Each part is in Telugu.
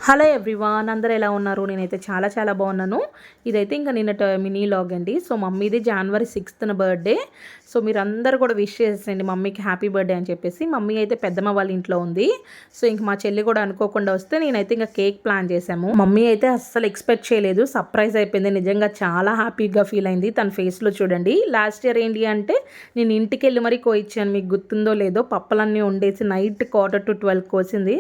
హలో ఎవ్రీవాన్, అందరూ ఎలా ఉన్నారు? నేనైతే చాలా బాగున్నాను. ఇదైతే ఇంకా నిన్నటి మినీ లాగ్ అండి. సో మమ్మీది January 6th బర్త్డే. సో మీరందరూ కూడా విష్ చేసేయండి మమ్మీకి హ్యాపీ బర్త్డే అని చెప్పేసి. మమ్మీ అయితే పెద్దమ్మ వాళ్ళ ఇంట్లో ఉంది. సో ఇంక మా చెల్లి కూడా అనుకోకుండా వస్తే నేనైతే ఇంకా కేక్ ప్లాన్ చేశాము. మమ్మీ అయితే అస్సలు ఎక్స్పెక్ట్ చేయలేదు, సర్ప్రైజ్ అయిపోయింది. నిజంగా చాలా హ్యాపీగా ఫీల్ అయింది తన ఫేస్లో చూడండి. లాస్ట్ ఇయర్ ఏంటి అంటే నేను ఇంటికి వెళ్ళి మరీ కోయించాను, మీకు గుర్తుందో లేదో. పప్పలన్నీ వండేసి నైట్ 11:45 కోసింది.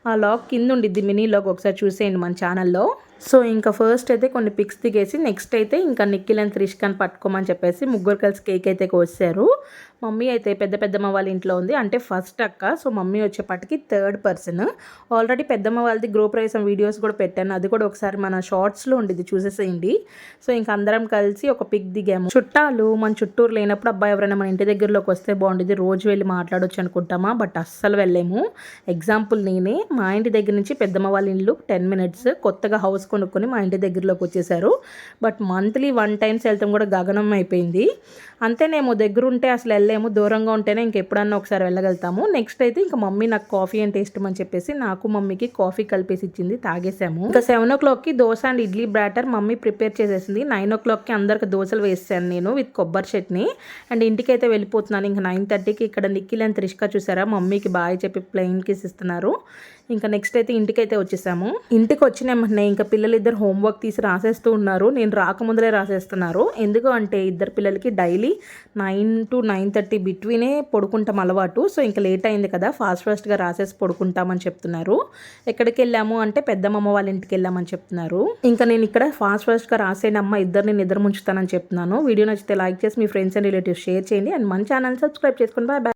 ఆ లాగ్ కింద ఉండిద్ది మినీ లాగ్, ఒకసారి చూసేయండి మన ఛానల్లో. సో ఇంకా ఫస్ట్ అయితే కొన్ని పిక్స్ దిగేసి నెక్స్ట్ అయితే ఇంకా నిఖిల్ అండ్ త్రిష్కని పట్టుకోమని చెప్పేసి ముగ్గురు కలిసి కేక్ అయితే కోసారు. మమ్మీ అయితే పెద్దమ్మ వాళ్ళ ఇంట్లో ఉంది, అంటే ఫస్ట్ అక్క. సో మమ్మీ వచ్చేపటికి థర్డ్ పర్సన్. ఆల్రెడీ పెద్దమ్మ వాళ్ళది గృహప్రవేశం వీడియోస్ కూడా పెట్టాను, అది కూడా ఒకసారి మన షార్ట్స్లో ఉండిద్ది, చూసేసేయండి. సో ఇంక అందరం కలిసి ఒక పిక్ దిగాము. చుట్టాలు మన చుట్టూరు లేనప్పుడు అబ్బాయి ఎవరైనా మన ఇంటి దగ్గరలోకి వస్తే బాగుండేది, రోజు వెళ్ళి మాట్లాడొచ్చు అనుకుంటామా, బట్ అస్సలు వెళ్ళలేము. ఎగ్జాంపుల్ నేనే, మా ఇంటి దగ్గర నుంచి పెద్దమ్మ వాళ్ళ ఇల్లు 10 minutes. కొత్తగా హౌస్ కొనుక్కొని మా ఇంటి దగ్గరలోకి వచ్చేసారు. బట్ మంత్లీ 1 time వెళ్తాం కూడా గగనం అయిపోయింది. అంతేనేమో దగ్గర ఉంటే అసలు వెళ్ళలేము, దూరంగా ఉంటేనే ఇంకెప్పుడన్నా ఒకసారి వెళ్ళగలుగుతాము. నెక్స్ట్ అయితే ఇంకా మమ్మీ నాకు కాఫీ అంటే ఇష్టం అని చెప్పేసి నాకు మమ్మీకి కాఫీ కలిపేసి ఇచ్చింది, తాగేసాము. ఇంకా 7 o'clockకి dosa and idli batter mummy prepare చేసేసింది. 9 o'clockకి అందరికి దోశలు వేసాను నేను విత్ కొబ్బరి చట్నీ. అండ్ ఇంటికి అయితే వెళ్ళిపోతున్నాను. ఇంకా 9:30కి ఇక్కడ నిఖిల్ అండ్ త్రిష్క చూసారా, మమ్మీకి బాయ్ చెప్పి ప్లెయిన్ కిస్ ఇస్తున్నారు. ఇంకా నెక్స్ట్ అయితే ఇంటికైతే వచ్చేసాము. ఇంటికి వచ్చిన ఇంకా పిల్లలిద్దరు హోంవర్క్ తీసి రాసేస్తూ ఉన్నారు. నేను రాకముందలే రాసేస్తున్నారు. ఎందుకు అంటే ఇద్దరు పిల్లలకి డైలీ 9 to 9:30 బిట్వీనే పడుకుంటాం అలవాటు. సో ఇంకా లేట్ అయింది కదా, ఫాస్ట్గా రాసేసి పడుకుంటామని చెప్తున్నారు. ఎక్కడికి వెళ్ళాము అంటే పెద్దమ్మ వాళ్ళ ఇంటికి వెళ్ళామని చెప్తున్నారు. ఇంకా నేను ఇక్కడ ఫాస్ట్గా రాసేయండి అమ్మ, ఇద్దరిని నిద్ర ముంచుతానని చెప్తున్నాను. వీడియో నచ్చితే లైక్ చేసి మీ ఫ్రెండ్స్ అండ్ రిలేటివ్స్ షేర్ చేయండి. అండ్ మన ఛానల్ సబ్స్క్రైబ్ చేసుకోండి. బాయ్.